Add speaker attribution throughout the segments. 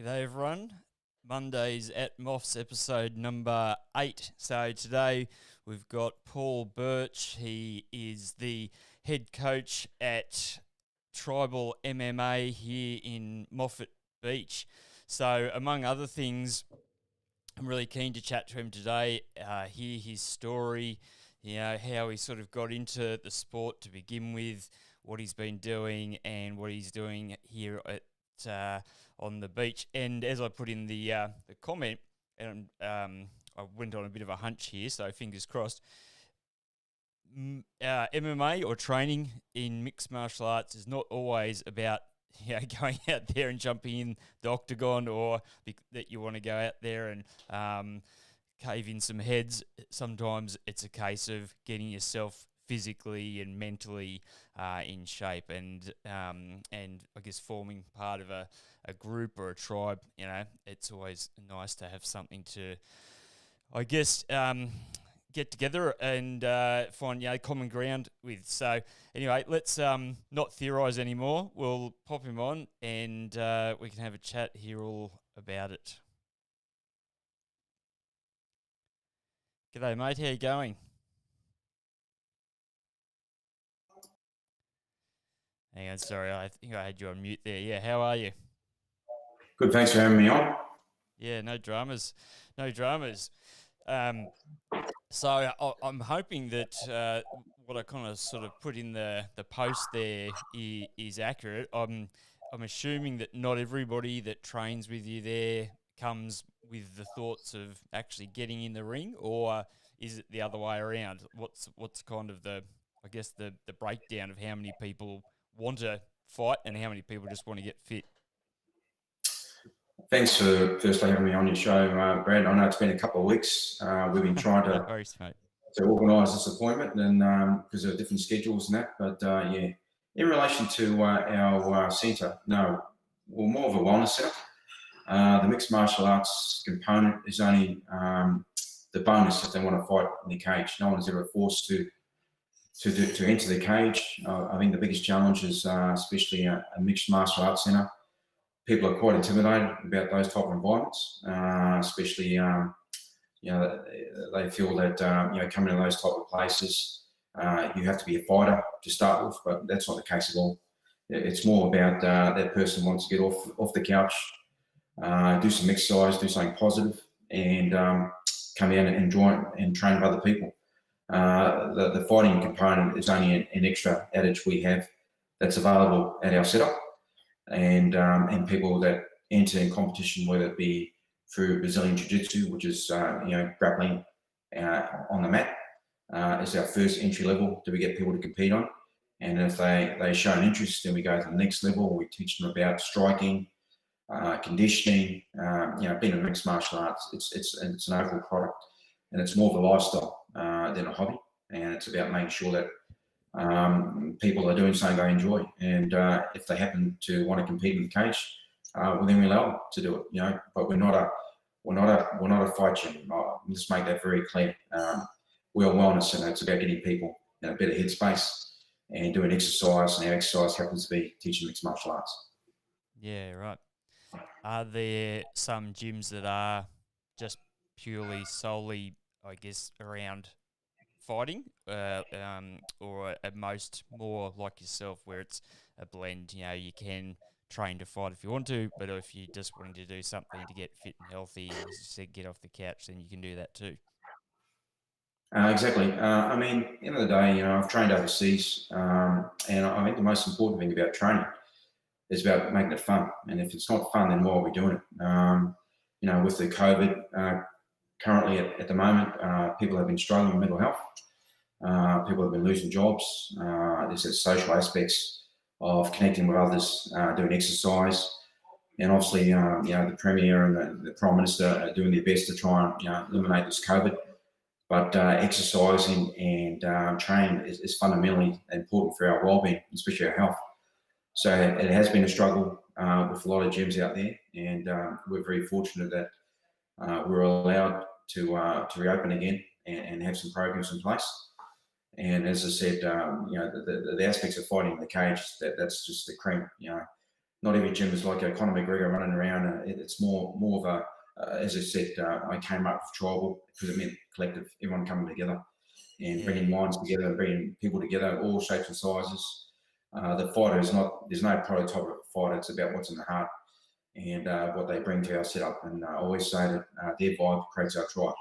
Speaker 1: G'day everyone. Mondays at Moffs episode number 8. So today we've got Paul Birch. He is the head coach at Tribal MMA here in Moffat Beach. So among other things, I'm really keen to chat to him today, hear his story, how he sort of got into the sport to begin with, what he's been doing and what he's doing here at on the beach. And as I put in the comment, and I went on a bit of a hunch here, so fingers crossed. MMA or training in mixed martial arts is not always about going out there and jumping in the octagon, or that you want to go out there and cave in some heads. Sometimes it's a case of getting yourself physically and mentally in shape, and I guess forming part of a group or a tribe. It's always nice to have something to, I guess, get together and find common ground with. So anyway, let's not theorise anymore. We'll pop him on and we can have a chat here all about it. G'day mate, how you going? Hang on, sorry, I think I had you on mute there. Yeah, how are you?
Speaker 2: Good, thanks for having me on.
Speaker 1: Yeah, no dramas. So I'm hoping that what I kind of sort of put in the post there is accurate. I'm assuming that not everybody that trains with you there comes with the thoughts of actually getting in the ring, or is it the other way around? What's kind of the breakdown of how many people want to fight and how many people just want to get fit?
Speaker 2: Thanks for firstly having me on your show, Brad. I know it's been a couple of weeks. We've been trying to organise this appointment, and because of different schedules and that. But in relation to our centre, no, we're more of a wellness centre. The mixed martial arts component is only the bonus if they want to fight in the cage. No one's ever forced to enter the cage. I think the biggest challenge is, especially a mixed martial arts centre, people are quite intimidated about those type of environments, especially they feel that coming to those type of places, you have to be a fighter to start with, but that's not the case at all. It's more about that person wants to get off the couch, do some exercise, do something positive, and come in and enjoy and train with other people. The fighting component is only an extra adage we have that's available at our setup, and people that enter in competition, whether it be through Brazilian Jiu-Jitsu, which is grappling on the mat, is our first entry level that we get people to compete on. And if they show an interest, then we go to the next level. We teach them about striking, conditioning. Being a mixed martial arts, it's an overall product, and it's more of a lifestyle than a hobby. And it's about making sure that people are doing something they enjoy, and if they happen to want to compete in the cage, well, then we allow them to do it. But we're not a fight gym. I'll just make that very clear. We're a wellness, and it's about getting people in a better headspace and doing exercise, and our exercise happens to be teaching mixed martial arts.
Speaker 1: Yeah, right. Are there some gyms that are just purely solely, I guess, around fighting, or at most more like yourself, where it's a blend? You can train to fight if you want to, but if you're just wanting to do something to get fit and healthy, as you said, get off the couch, then you can do that too.
Speaker 2: Exactly. At the end of the day, I've trained overseas, and I think the most important thing about training is about making it fun. And if it's not fun, then why are we doing it? With the COVID, currently at the moment, people have been struggling with mental health. People have been losing jobs. There's social aspects of connecting with others, doing exercise, and obviously, the Premier and the Prime Minister are doing their best to try and eliminate this COVID. But exercising and training is fundamentally important for our well-being, especially our health. So it has been a struggle with a lot of gyms out there, and we're very fortunate that we're allowed to reopen again and have some programs in place. And as I said, the aspects of fighting in the cage, that's just the cream. not every gym is like a Conor McGregor running around. It's more of a, as I said, I came up with tribal because it meant collective, everyone coming together and bringing minds together, bringing people together, all shapes and sizes. The fighter is not, there's no prototype of a fighter. It's about what's in the heart and what they bring to our setup. And I always say that their vibe creates our tribe.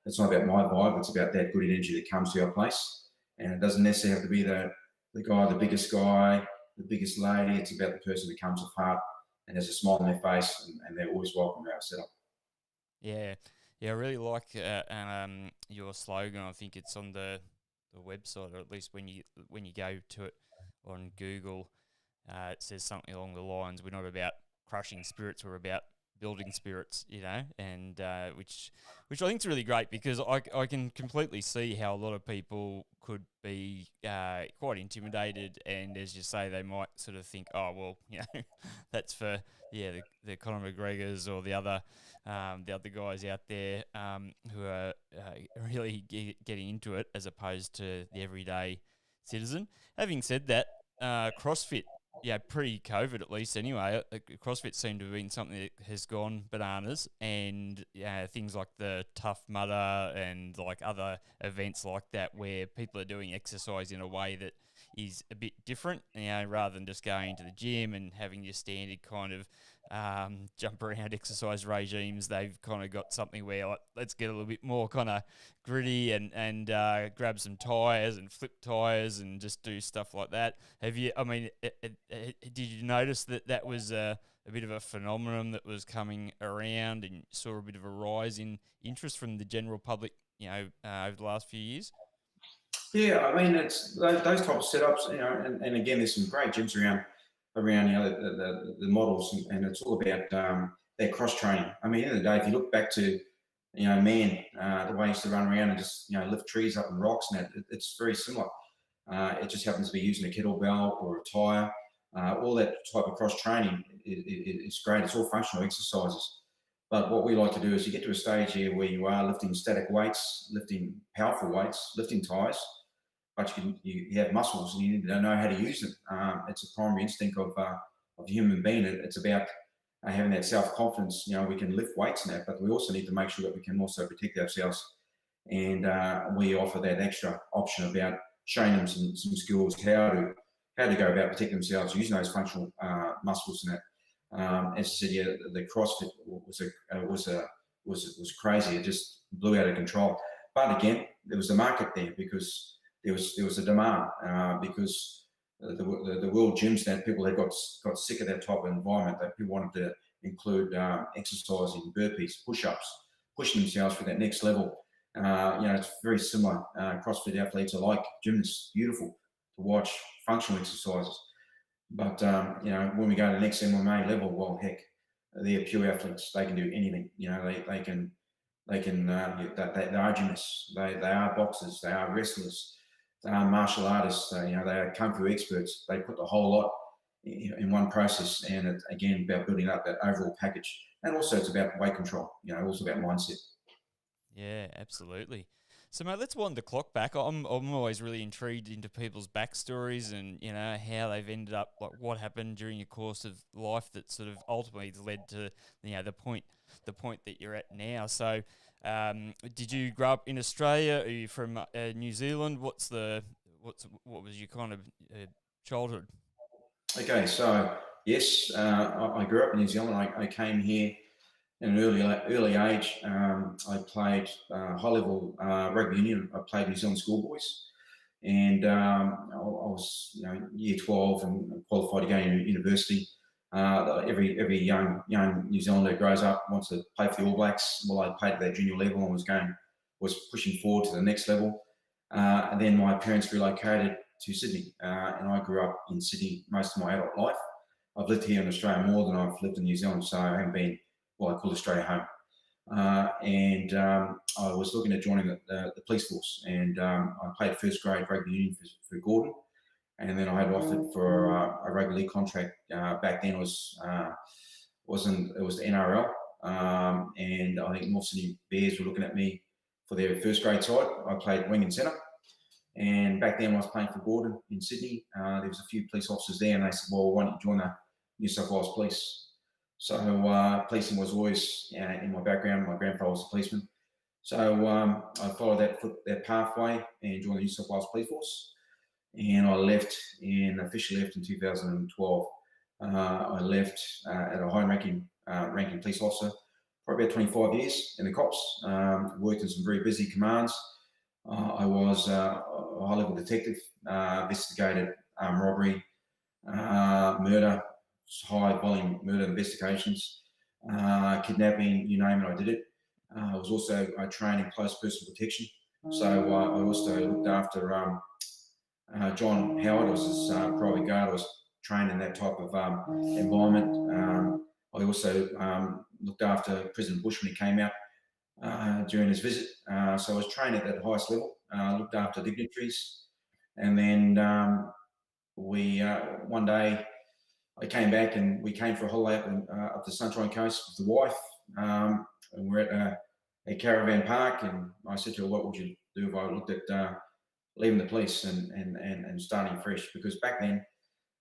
Speaker 2: It's not about my vibe. It's about that good energy that comes to our place. And it doesn't necessarily have to be the guy, the biggest guy, the biggest lady. It's about the person that comes with heart and has a smile on their face, and they're always welcome to our setup.
Speaker 1: Yeah, I really like your slogan. I think it's on the website, or at least when you go to it on Google, it says something along the lines, "We're not about crushing spirits, we're about building spirits," and which I think is really great, because I can completely see how a lot of people could be quite intimidated, and as you say, they might sort of think, oh well, that's for the Conor McGregors or the other guys out there who are really getting into it, as opposed to the everyday citizen. Having said that, CrossFit, pre-COVID at least anyway, CrossFit seemed to have been something that has gone bananas, and things like the Tough Mudder and like other events like that, where people are doing exercise in a way that is a bit different, rather than just going to the gym and having your standard kind of jump around exercise regimes. They've kind of got something where, like, let's get a little bit more kind of gritty and grab some tires and flip tires and just do stuff like that. Have you? I mean, did you notice that was a bit of a phenomenon that was coming around, and saw a bit of a rise in interest from the general public, over the last few years?
Speaker 2: Yeah, I mean, it's those type of setups, and again, there's some great gyms around the models, and it's all about their cross training. I mean, at the end of the day, if you look back to man, the way he used to run around and just lift trees up and rocks, and it's very similar. It just happens to be using a kettlebell or a tire. All that type of cross training is great. It's all functional exercises. But what we like to do is you get to a stage here where you are lifting static weights, lifting powerful weights, lifting tires, but you have muscles and you need to know how to use them. It's a primary instinct of a human being. It's about having that self-confidence. We can lift weights and that, but we also need to make sure that we can also protect ourselves. And we offer that extra option about showing them some skills, how to go about protecting themselves using those functional muscles and that. As I said, the CrossFit was crazy. It just blew out of control. But again, there was a market there, because there was a demand, because the world gyms, that people had got sick of that type of environment, that people wanted to include exercising, burpees, push-ups, pushing themselves for that next level. It's very similar. CrossFit athletes are like gymnasts, beautiful to watch, functional exercises. But when we go to the next MMA level, well, heck, they're pure athletes. They can do anything. They are gymnasts. They are boxers. They are wrestlers. They are martial artists. They are kung fu experts. They put the whole lot in one process, and it's again about building up that overall package. And also, it's about weight control. Also about mindset.
Speaker 1: Yeah, absolutely. So, mate, let's wind the clock back. I'm always really intrigued into people's backstories, and how they've ended up, like what happened during your course of life that sort of ultimately led to the point that you're at now. So, did you grow up in Australia? Are you from New Zealand? What was your kind of childhood?
Speaker 2: Okay, so yes, I grew up in New Zealand. I came here in an early age. I played high-level rugby union. I played New Zealand schoolboys, and I was year 12 and qualified to go to university. Every young New Zealander grows up, wants to play for the All Blacks. Well, I played at that junior level and was pushing forward to the next level. And then my parents relocated to Sydney, and I grew up in Sydney most of my adult life. I've lived here in Australia more than I've lived in New Zealand, so I haven't been what I call Australia home. And I was looking at joining the police force, and I played first grade rugby union for Gordon, and then I had offered for a rugby league contract. Back then it was the NRL, and I think North Sydney Bears were looking at me for their first grade side. I played wing and centre. And back then, I was playing for Gordon in Sydney. There was a few police officers there, and they said, "Well, why don't you join New South Wales Police. So policing was always in my background. My grandfather was a policeman. So I followed that pathway and joined the New South Wales Police Force. And I officially left in 2012. I left at a high-ranking police officer for about 25 years in the cops. Worked in some very busy commands. I was a high-level detective, investigated robbery, murder, high-volume murder investigations, kidnapping, you name it, I did it. I was also trained in close personal protection. So I also looked after John Howard. I was his private guard. I was trained in that type of environment. I also looked after President Bush when he came out during his visit. So I was trained at that highest level, looked after dignitaries. And then one day I came back and we came for a holiday up the Sunshine Coast with the wife. And we're at a caravan park. And I said to her, what would you do if I looked at leaving the police and starting fresh? Because back then,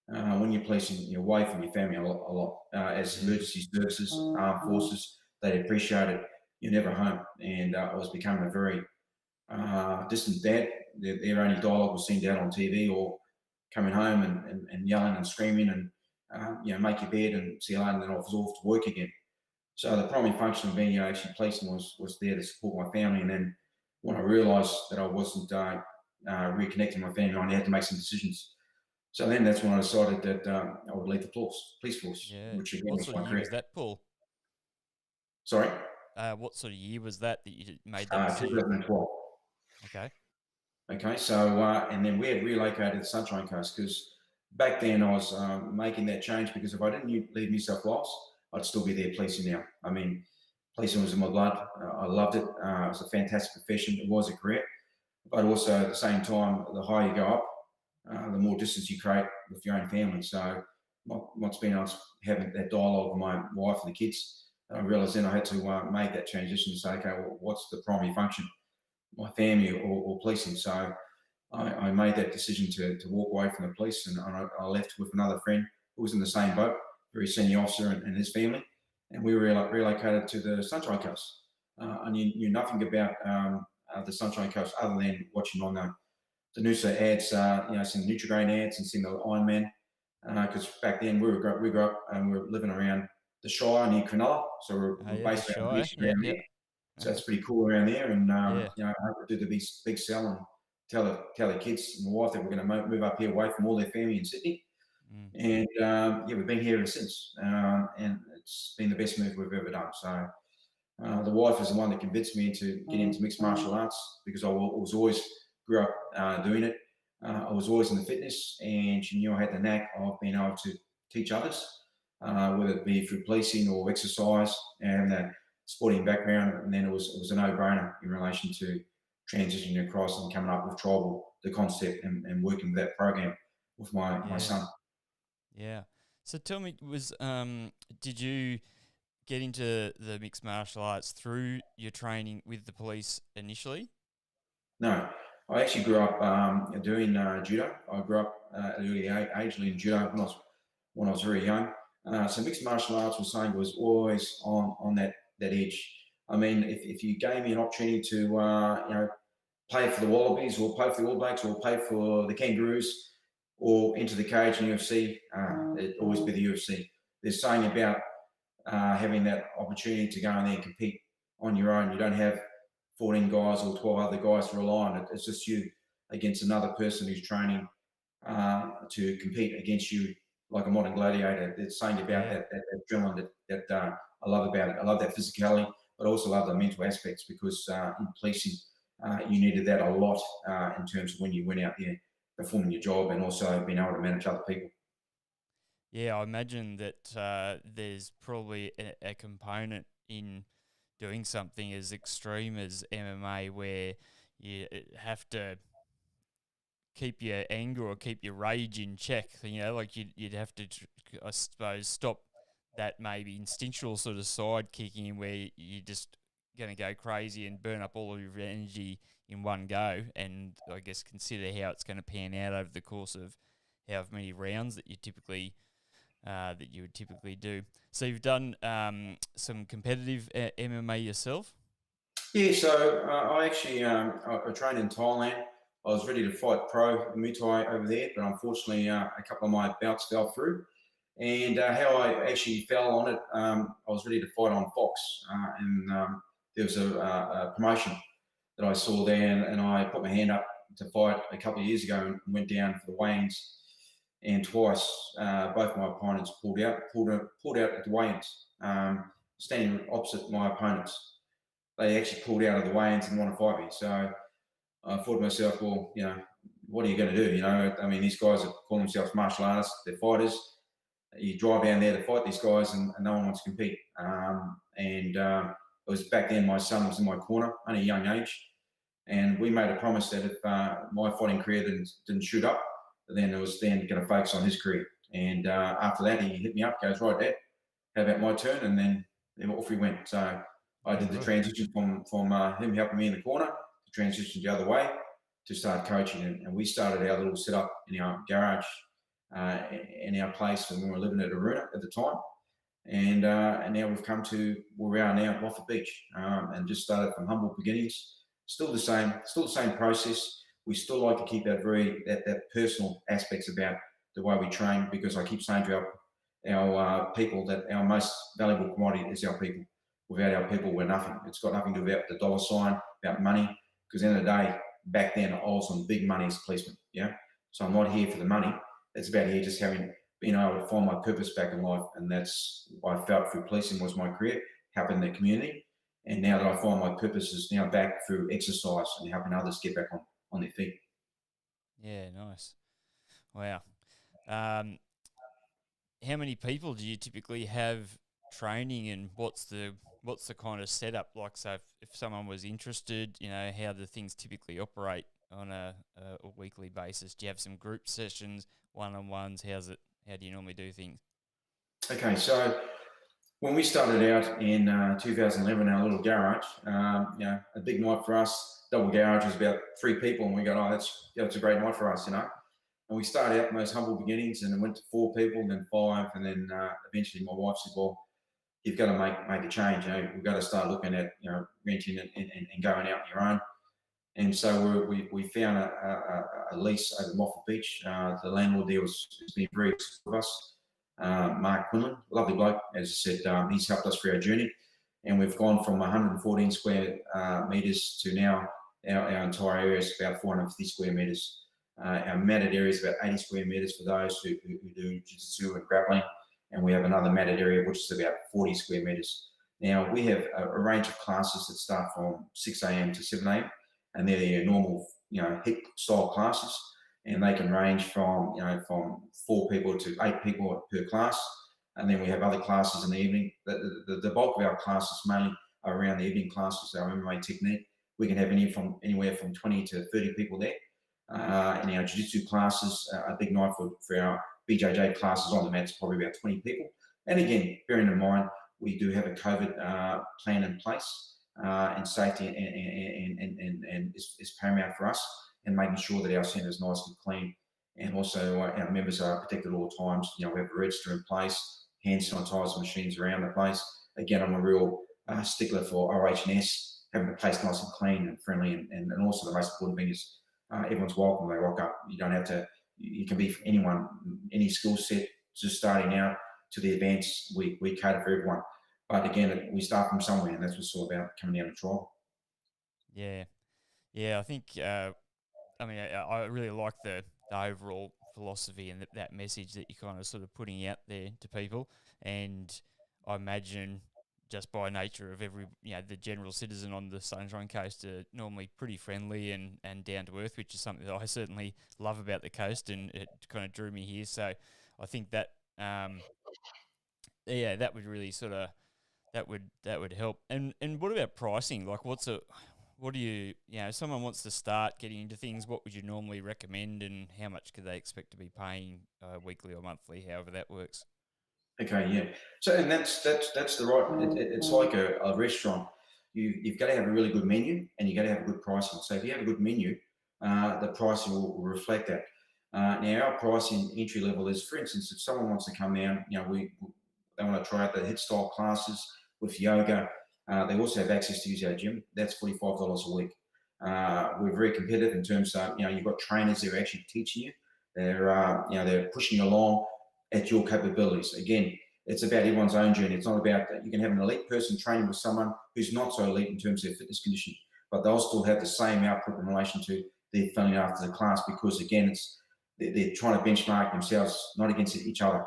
Speaker 2: when you're policing your wife and your family a lot as emergency services, armed forces, they appreciate it. You're never home. And I was becoming a very distant dad. Their only dialogue was seen down on TV or coming home and yelling and screaming and make your bed and see you later, and then I was off to work again. So the primary function of being actually policing was there to support my family. And then when I realised that I wasn't reconnecting my family, I had to make some decisions. So then that's when I decided that I would leave the police force, which again
Speaker 1: What
Speaker 2: was
Speaker 1: sort
Speaker 2: my
Speaker 1: of year
Speaker 2: career.
Speaker 1: was that, Paul?
Speaker 2: Sorry?
Speaker 1: What sort of year was that you made that decision?
Speaker 2: 2012. Okay, so and then we had relocated to the Sunshine Coast because back then I was making that change because if I didn't leave New South Wales, I'd still be there policing now. I mean, policing was in my blood. I loved it. It was a fantastic profession. It was a career. But also at the same time, the higher you go up, the more distance you create with your own family. So what's been able to having that dialogue with my wife and the kids, I realised then I had to make that transition and say, okay, well, what's the primary function? My family or policing. So I made that decision to walk away from the police, and I left with another friend who was in the same boat, very senior officer and his family, and we relocated to the Sunshine Coast. I knew nothing about the Sunshine Coast other than watching on the Noosa ads, seeing the Nutrigrain ads and seeing the Iron Man. Because back then we grew up and we were living around the Shire near Cronulla, so we're based around the beach around there. So it's pretty cool around there, and I hope to do the big sell and tell the kids and the wife that we're going to move up here away from all their family in Sydney. And we've been here ever since, and it's been the best move we've ever done. So the wife is the one that convinced me to get into mixed martial arts because I was always grew up doing it. I was always in the fitness, and she knew I had the knack of being able to teach others, whether it be through policing or exercise and that sporting background. And then it was a no-brainer in relation to transitioning across and coming up with Tribal, the concept, and working with that program with my son.
Speaker 1: Yeah. So tell me, did you get into the mixed martial arts through your training with the police initially?
Speaker 2: No, I actually grew up doing judo. I grew up at an early age doing judo when I was very young. So mixed martial arts was something that was always on that edge. I mean, if you gave me an opportunity to play for the Wallabies or play for the All Blacks or play for the Kangaroos or enter the cage in UFC, it'd always be the UFC. There's something about having that opportunity to go in there and compete on your own. You don't have 14 guys or 12 other guys to rely on. It's just you against another person who's training to compete against you like a modern gladiator. There's something about that adrenaline that I love about it. I love that physicality, but I also love the mental aspects because in policing, you needed that a lot in terms of when you went out there performing your job and also being able to manage other people.
Speaker 1: Yeah, I imagine that there's probably a component in doing something as extreme as MMA where you have to keep your anger or keep your rage in check. Like you'd have to, I suppose, stop that maybe instinctual sort of side kicking in where you're just going to go crazy and burn up all of your energy in one go, and I guess consider how it's going to pan out over the course of however many rounds that you typically that you would typically do. So you've done some competitive MMA yourself?
Speaker 2: Yeah, so I actually I trained in Thailand. I was ready to fight pro Muay Thai over there, but unfortunately, a couple of my bouts fell through. And how I actually fell on it, I was ready to fight on Fox, and there was a promotion that I saw there, and I put my hand up to fight a couple of years ago and went down for the weigh-ins, and twice both my opponents pulled out at the weigh-ins, standing opposite my opponents. They actually pulled out of the weigh-ins and want to fight me. So I thought to myself, well, what are you going to do? I mean, these guys call themselves martial artists, they're fighters. You drive down there to fight these guys, and no one wants to compete. It was back then my son was in my corner, only a young age, and we made a promise that if my fighting career didn't shoot up, then it was then going to focus on his career. And after that, he hit me up, goes, right, Dad, how about my turn? And then off we went. So I did the transition from him helping me in the corner to transition the other way to start coaching. And we started our little setup in our garage in our place when we were living at Aruna at the time. And now we've come to where we are now at Moffat Beach, and just started from humble beginnings. Still the same process. We still like to keep that personal aspects about the way we train, because I keep saying to our people that our most valuable commodity is our people. Without our people, we're nothing. It's got nothing to do about the dollar sign, about money, because at the end of the day, back then I was on big money as a policeman. Yeah, so I'm not here for the money. It's about here just being able to find my purpose back in life, and that's what I felt through policing was my career, helping the community. And now that I find my purpose is now back through exercise and helping others get back on their feet.
Speaker 1: Yeah, nice. Wow. How many people do you typically have training, and what's the kind of setup like? So if someone was interested, how do things typically operate on a weekly basis? Do you have some group sessions, one-on-ones? How do you normally do things?
Speaker 2: Okay, so when we started out in 2011, our little garage, a big night for us, double garage was about 3 people, and we go, oh, that's a great night for us, And we started out in those humble beginnings, and it went to 4 people, and then 5, and then eventually my wife said, well, you've got to make a change. We've got to start looking at renting and going out on your own. And so we found a lease over Moffat Beach. The landlord there has been very supportive of us. Mark Quinlan, lovely bloke, as I said, he's helped us through our journey. And we've gone from 114 square metres to now our entire area is about 450 square metres. Our matted area is about 80 square metres for those who do jiu-jitsu and grappling. And we have another matted area, which is about 40 square metres. Now, we have a range of classes that start from 6 a.m. to 7 a.m. And they're your normal, HIIT style classes. And they can range from 4 people to 8 people per class. And then we have other classes in the evening. The bulk of our classes mainly are around the evening classes, our MMA technique. We can have anywhere from 20 to 30 people there. In our jiu-jitsu classes, a big night for our BJJ classes on the mats, probably about 20 people. And again, bearing in mind, we do have a COVID plan in place, and safety and is paramount for us, and making sure that our centre is nice and clean, and also our members are protected at all times. We have a register in place, hand sanitizer machines around the place. Again, I'm a real stickler for OH&S, having the place nice and clean and friendly, and also the most important thing is everyone's welcome. They rock up. You don't have to. You can be for anyone, any skill set, just starting out to the events. We cater for everyone. But again, we start from somewhere, and that's what's all about coming down to trial.
Speaker 1: Yeah. I think, I really like the overall philosophy and that message that you're kind of sort of putting out there to people. And I imagine just by nature of the general citizen on the Sunshine Coast are normally pretty friendly and down to earth, which is something that I certainly love about the coast, and it kind of drew me here. So I think that, that would really sort of, that would help. And what about pricing? Like, what do you, someone wants to start getting into things, what would you normally recommend, and how much could they expect to be paying weekly or monthly, however that works?
Speaker 2: Okay, yeah. So, and that's the right. It's like a restaurant. You've got to have a really good menu, and you got to have a good pricing. So if you have a good menu, the pricing will reflect that. Now, our pricing entry level is, for instance, if someone wants to come down, they want to try out the hit style classes with yoga. They also have access to use our gym. That's $45 a week. We're very competitive in terms of, you've got trainers that are actually teaching you. They're pushing you along at your capabilities. Again, it's about everyone's own journey. It's not about that. You can have an elite person training with someone who's not so elite in terms of their fitness condition, but they'll still have the same output in relation to their feeling after the class, because again, they're trying to benchmark themselves, not against each other.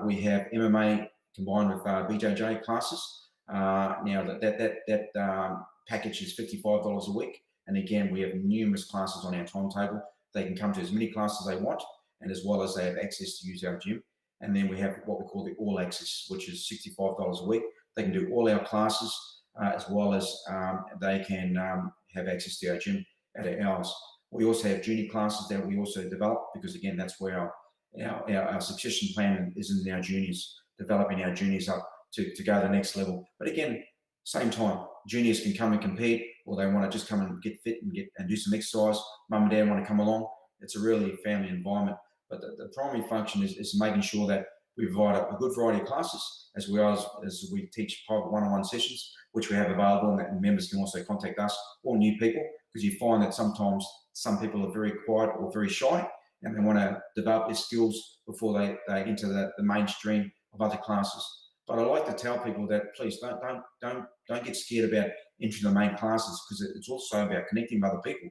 Speaker 2: We have MMA combined with BJJ classes. Now that package is $55 a week, and again, we have numerous classes on our timetable. They can come to as many classes as they want, and as well as they have access to use our gym. And then we have what we call the All Access, which is $65 a week. They can do all our classes, as well as they can have access to our gym at our hours. We also have junior classes that we also develop, because again, that's where our succession plan is in our juniors, developing our juniors up to go to the next level. But again, same time, juniors can come and compete, or they want to just come and get fit and do some exercise. Mum and dad want to come along. It's a really family environment. But the primary function is making sure that we provide a good variety of classes, as well as we teach private one-on-one sessions, which we have available, and members can also contact us, or new people, because you find that sometimes some people are very quiet or very shy, and they want to develop their skills before they enter the mainstream of other classes. But I like to tell people that please don't get scared about entering the main classes, because it's also about connecting with other people,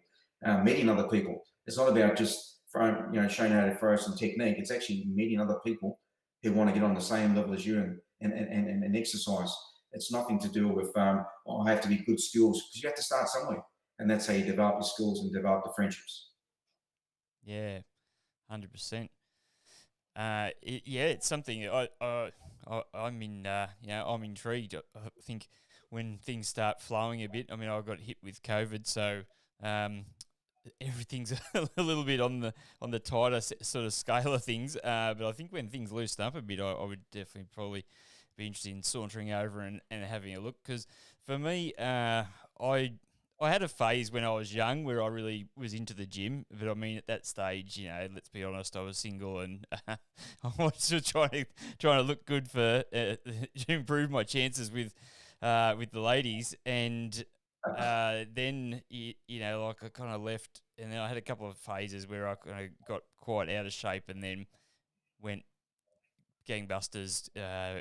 Speaker 2: meeting other people. It's not about just showing how to throw some technique. It's actually meeting other people who want to get on the same level as you and exercise. It's nothing to do with I have to be good skills, because you have to start somewhere, and that's how you develop your skills and develop the friendships.
Speaker 1: Yeah, 100%. It's something I'm I'm intrigued. I think when things start flowing a bit, I mean, I got hit with COVID, so everything's a little bit on the tighter sort of scale of things. But I think when things loosen up a bit, I would definitely probably be interested in sauntering over and having a look. Because for me, I had a phase when I was young where I really was into the gym, but I mean, at that stage, let's be honest, I was single, and I was just trying to look good for to improve my chances with the ladies. And then like I kind of left, and then I had a couple of phases where I kind of got quite out of shape, and then went gangbusters,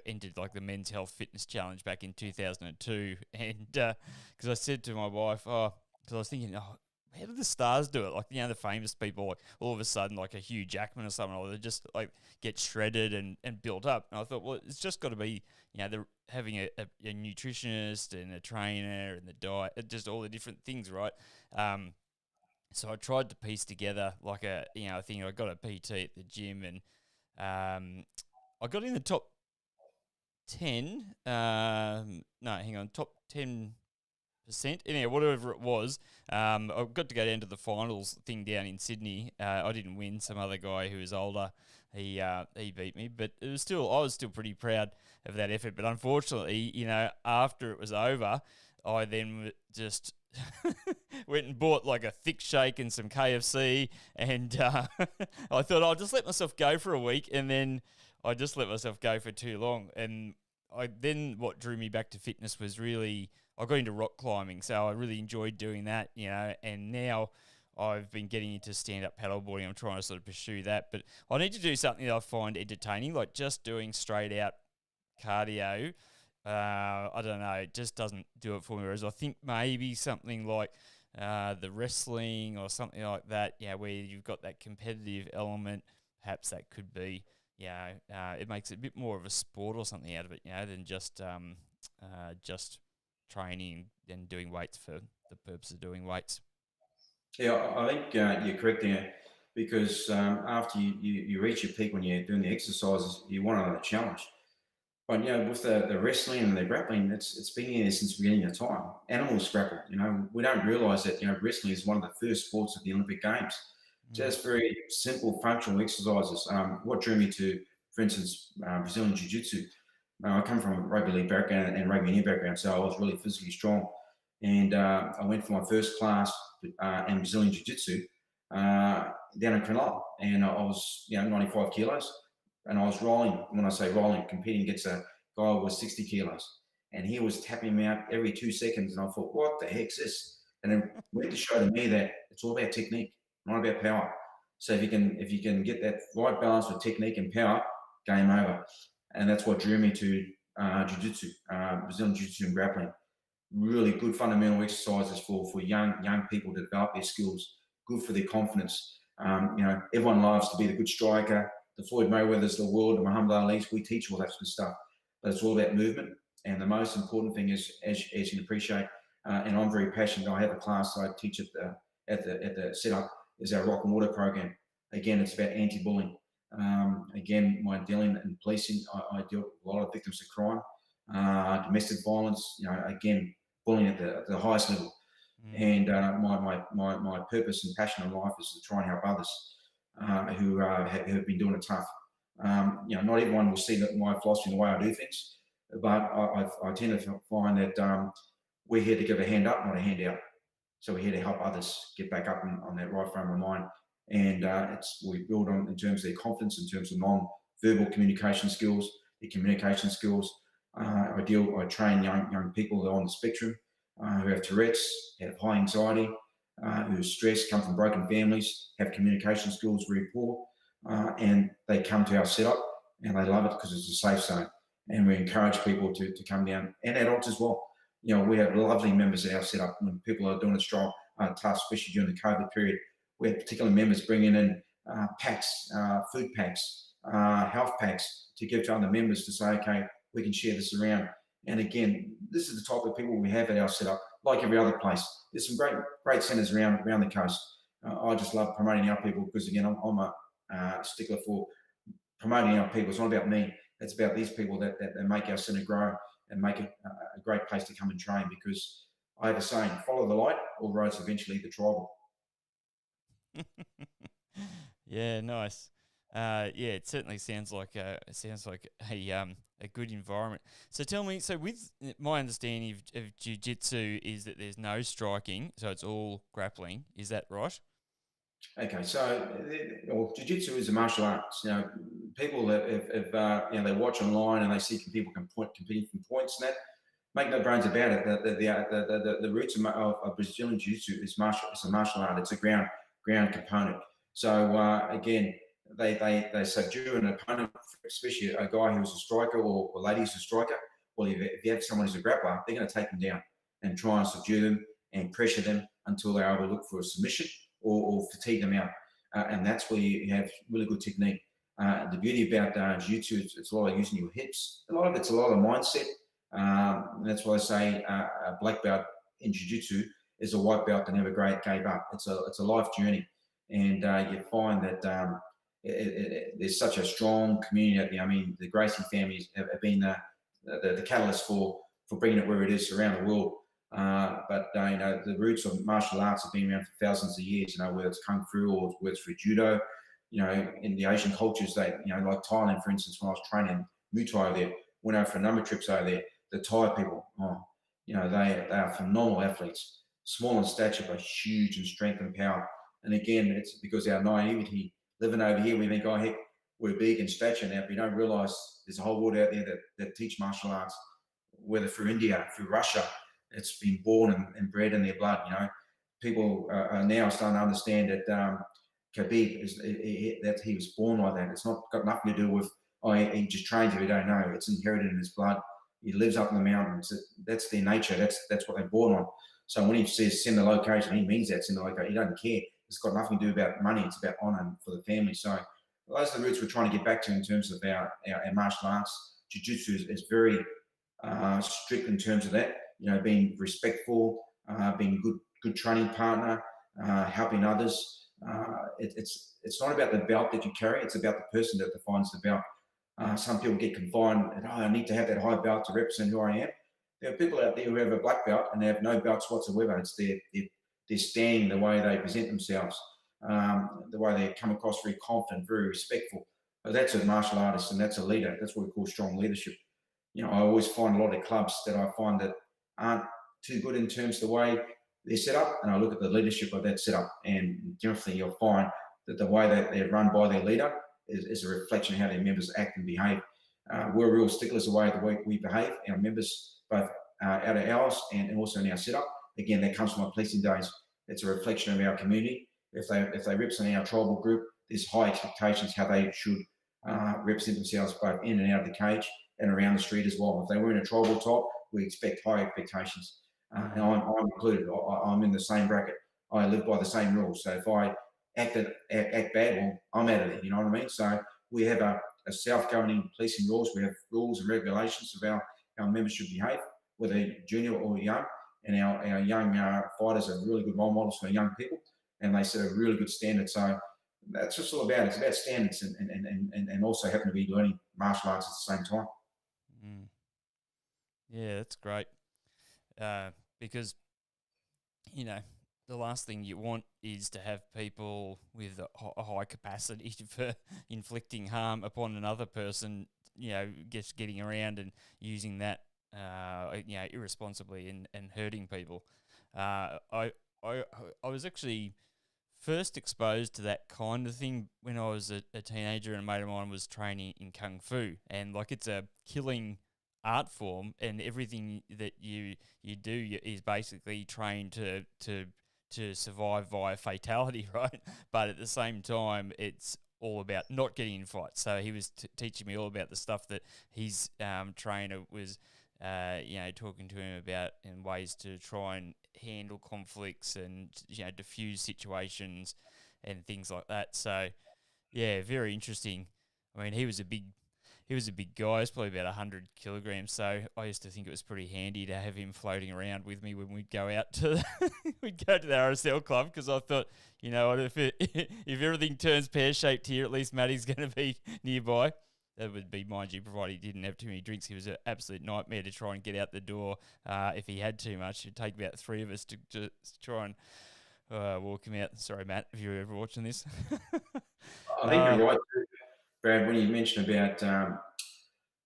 Speaker 1: entered like the Men's Health Fitness Challenge back in 2002, and because I said to my wife, because I was thinking, how do the stars do it? Like, the famous people, like all of a sudden, like a Hugh Jackman or something, or they just like get shredded and built up. And I thought, well, it's just got to be, they're having a nutritionist and a trainer and the diet, just all the different things, right? So I tried to piece together like a thing. I got a PT at the gym, and I got in the top 10. Top 10%. Anyway, whatever it was, I got to go down to the finals thing down in Sydney. I didn't win. Some other guy who was older, he beat me, but I was still pretty proud of that effort. But unfortunately, after it was over, I then just went and bought like a thick shake and some KFC, and I thought I'll just let myself go for a week, and then I just let myself go for too long. And what drew me back to fitness was really, I got into rock climbing, so I really enjoyed doing that, and now I've been getting into stand-up paddleboarding. I'm trying to sort of pursue that, but I need to do something that I find entertaining, like just doing straight-out cardio. I don't know, it just doesn't do it for me, whereas I think maybe something like the wrestling or something like that, where you've got that competitive element, perhaps that could be, it makes it a bit more of a sport or something out of it, than just training and doing weights for the purpose of doing weights.
Speaker 2: Yeah, I think you're correct there, because after you reach your peak when you're doing the exercises, you want another challenge. But with the wrestling and the grappling, it's been here since the beginning of time. Animals grapple. We don't realise that wrestling is one of the first sports of the Olympic Games. Just very simple functional exercises. What drew me to, for instance, Brazilian Jiu-Jitsu. I come from a rugby league background and rugby union background, so I was really physically strong. And I went for my first class in Brazilian Jiu-Jitsu. down in Cronulla, and I was 95 kilos, and I was rolling. When I say rolling, competing against a guy who was 60 kilos, and he was tapping me out every 2 seconds, and I thought, what the heck's this? And it went to show to me that it's all about technique, not about power. So if you can get that right balance with technique and power, game over. And that's what drew me to jiu-jitsu, Brazilian jiu-jitsu and grappling. Really good fundamental exercises for young people to develop their skills, good for their confidence. Everyone loves to be the good striker, the Floyd Mayweathers of the world, the Muhammad Ali's. We teach all that sort of stuff, but it's all about movement. And the most important thing is, as you can appreciate, and I'm very passionate. I have a class I teach at the setup, is our Rock and Water program. Again, it's about anti-bullying. Again, my dealing in policing, I deal with a lot of victims of crime, domestic violence. Again, bullying at the highest level. And my purpose and passion in life is to try and help others who have been doing it tough. Not everyone will see that my philosophy and the way I do things, but I tend to find that we're here to give a hand up, not a hand out. So we're here to help others get back up on that right frame of mind. And we build on in terms of their confidence, in terms of non-verbal communication skills, their communication skills. I train young people who are on the spectrum, who have Tourette's, have high anxiety, who are stressed, come from broken families, have communication skills very poor, and they come to our setup and they love it because it's a safe zone. And we encourage people to come down, and adults as well. We have lovely members at our setup when people are doing it strong, tough, especially during the COVID period. We have particular members bringing in packs, food packs, health packs to give to other members to say, okay, we can share this around. And again, this is the type of people we have at our setup, like every other place. There's some great centres around the coast. I just love promoting our people because, again, I'm a stickler for promoting our people. It's not about me. It's about these people that make our centre grow and make it a great place to come and train, because I have a saying, follow the light, all roads eventually lead to tribal.
Speaker 1: Yeah, nice. It certainly sounds like a good environment. So tell me, with my understanding of jiu-jitsu is that there's no striking, so it's all grappling. Is that right?
Speaker 2: Okay, so jiu-jitsu is a martial arts. People that they watch online and they see people competing from points and that. Make no bones about it. The roots of Brazilian jiu-jitsu is a martial art. It's a ground component. So again, they subdue an opponent, especially a guy who's a striker or a lady who's a striker. Well, if you have someone who's a grappler, they're going to take them down and try and subdue them and pressure them until they're able to look for a submission or fatigue them out. And that's where you have really good technique. The beauty about jiu-jitsu, it's a lot of using your hips. A lot of mindset. And that's why I say a black belt in jiu-jitsu is a white belt that never gave up. It's a life journey, and you find that there's such a strong community. I mean, the Gracie families have been the catalyst for bringing it where it is around the world. But the roots of martial arts have been around for thousands of years. Whether it's kung fu or whether it's for judo. In the Asian cultures, like Thailand, for instance, when I was training Muay Thai over there, went out for a number of trips over there. The Thai people, they are phenomenal athletes, small in stature, but huge in strength and power. And again, it's because our naivety, living over here, we think, oh, heck, we're big in stature now, but you don't realize there's a whole world out there that teach martial arts, whether through India, through Russia. It's been born and bred in their blood. People are now starting to understand that Khabib that he was born like that. It's not got nothing to do with he just trains if you don't know. It's inherited in his blood. He lives up in the mountains. That's their nature. That's what they're born on. So when he says send the location, he means that send the location. He doesn't care. It's got nothing to do about money. It's about honor for the family. So those are the roots we're trying to get back to in terms of our martial arts. Jiu-jitsu is very strict in terms of that. Being respectful, being good training partner, helping others. It's not about the belt that you carry. It's about the person that defines the belt. Some people get confined and I need to have that high belt to represent who I am. There are people out there who have a black belt and they have no belts whatsoever. It's their standing, the way they present themselves, the way they come across very confident, very respectful. But that's a martial artist and that's a leader. That's what we call strong leadership. I always find a lot of clubs that I find that aren't too good in terms of the way their setup and I look at the leadership of that setup, and generally you'll find that the way that they're run by their leader is a reflection of how their members act and behave. We're real sticklers the way we behave. Our members, both out of ours and also in our setup. Again, that comes from my policing days. It's a reflection of our community. If they represent our tribal group, there's high expectations how they should represent themselves both in and out of the cage and around the street as well. If they were in a tribal type, we expect high expectations. And I'm included. I'm in the same bracket. I live by the same rules. So if I act bad, well, I'm out of there. You know what I mean? So we have a self-governing policing rules. We have rules and regulations of how our members should behave, whether junior or young. And our young fighters are really good role models for young people, and they set a really good standard. So that's just all about it. It's about standards and also happen to be learning martial arts at the same time.
Speaker 1: Mm. Yeah, that's great. Because, you know, the last thing you want is to have people with a high capacity for inflicting harm upon another person, you know, just getting around and using that, you know, irresponsibly and hurting people. I was actually first exposed to that kind of thing when I was a teenager, and a mate of mine was training in Kung Fu, and like it's a killing art form, and everything that you do is basically trained to survive via fatality, right? But at the same time, it's all about not getting in fights. So he was teaching me all about the stuff that his trainer was, you know, talking to him about in ways to try and handle conflicts and, you know, diffuse situations and things like that. So, yeah, very interesting. I mean, he was a big guy. He's probably about 100 kilograms. So I used to think it was pretty handy to have him floating around with me when we'd go out to we'd go to the RSL club, because I thought, you know, if everything turns pear shaped here, at least Matty's going to be nearby. That would be, mind you, provided he didn't have too many drinks. He was an absolute nightmare to try and get out the door. If he had too much, it'd take about 3 of us to just try and walk him out. Sorry, Matt, if you're ever watching this.
Speaker 2: I think you're right, Brad, when you mentioned about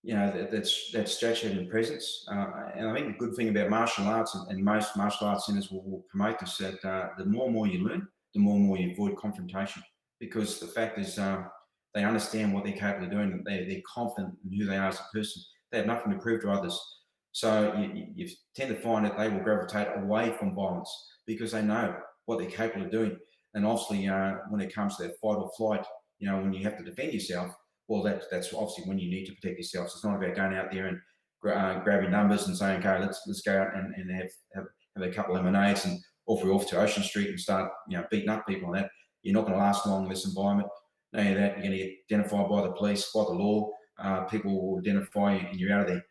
Speaker 2: you know, that stature and presence. And I think the good thing about martial arts, and most martial arts centers will promote this, that the more and more you learn, the more and more you avoid confrontation. Because the fact is, they understand what they're capable of doing. They're confident in who they are as a person. They have nothing to prove to others. So you tend to find that they will gravitate away from violence because they know what they're capable of doing. And obviously, when it comes to that fight or flight, you know, when you have to defend yourself, well, that's obviously when you need to protect yourself. So it's not about going out there and grabbing numbers and saying, okay, let's go out and have a couple of lemonades and off to Ocean Street and start, you know, beating up people and that. You're not going to last long in this environment. Not only that, you're going to get identified by the police, by the law. People will identify you and you're out of there.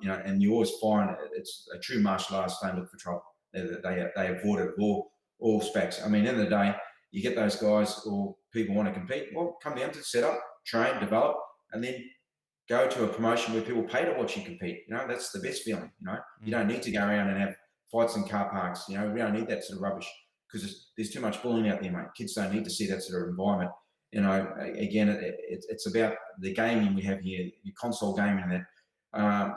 Speaker 2: You know, and you always find it's a true martial artist don't look for trouble. They avoid it all specs. I mean, at the end of the day, you get those guys or people want to compete. Well, come down to the setup, train, develop, and then go to a promotion where people pay to watch you compete. You know, that's the best feeling. You know, you don't need to go around and have fights in car parks. You know, we don't need that sort of rubbish because there's too much bullying out there, mate. Kids don't need to see that sort of environment. You know, again, it's about the gaming we have here, your console gaming, and that.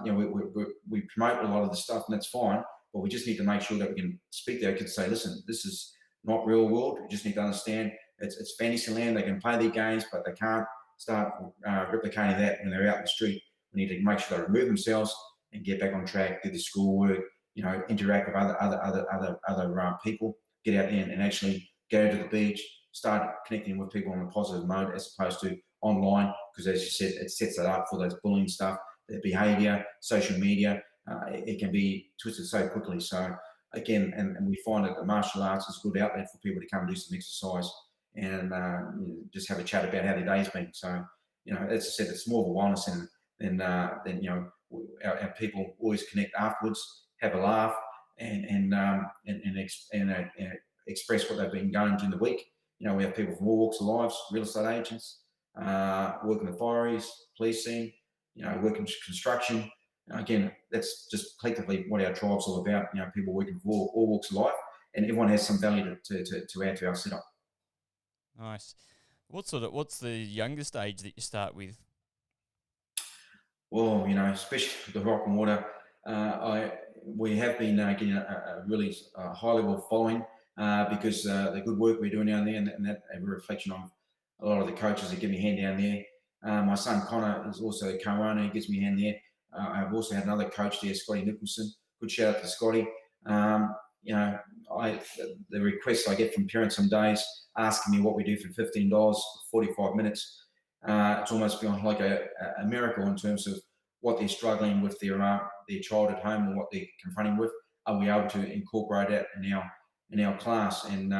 Speaker 2: You know, we promote a lot of the stuff, and that's fine. But we just need to make sure that we can speak to our kids and say, listen, this is not real world. We just need to understand it's fantasy land. They can play their games, but they can't start replicating that when they're out in the street. We need to make sure they remove themselves and get back on track, do the schoolwork, you know, interact with other people, get out there and actually go to the beach, start connecting with people on a positive mode as opposed to online, because as you said, it sets it up for those bullying stuff, their behaviour, social media. It can be twisted so quickly. So again, and we find that the martial arts is a good outlet for people to come and do some exercise and you know, just have a chat about how their day's been. So, you know, as I said, it's more of a wellness than you know, our people always connect afterwards, have a laugh, and express what they've been going during the week. You know, we have people from all walks of life, real estate agents, working the fireys, policing, you know, working construction. Again, that's just collectively what our tribe's all about. You know, people working for all walks of life, and everyone has some value to add to our setup.
Speaker 1: Nice. What's the youngest age that you start with?
Speaker 2: Well, you know, especially with the rock and water, we have been getting a really high level following because the good work we're doing down there, and that a reflection of a lot of the coaches that give me a hand down there. My son Connor is also a co-owner. He gives me a hand there. I've also had another coach there, Scotty Nicholson. Good shout out to Scotty. The requests I get from parents some days asking me what we do for $15 for 45 minutes. It's almost beyond like a miracle in terms of what they're struggling with their child at home and what they're confronting with. Are we able to incorporate that in our class? And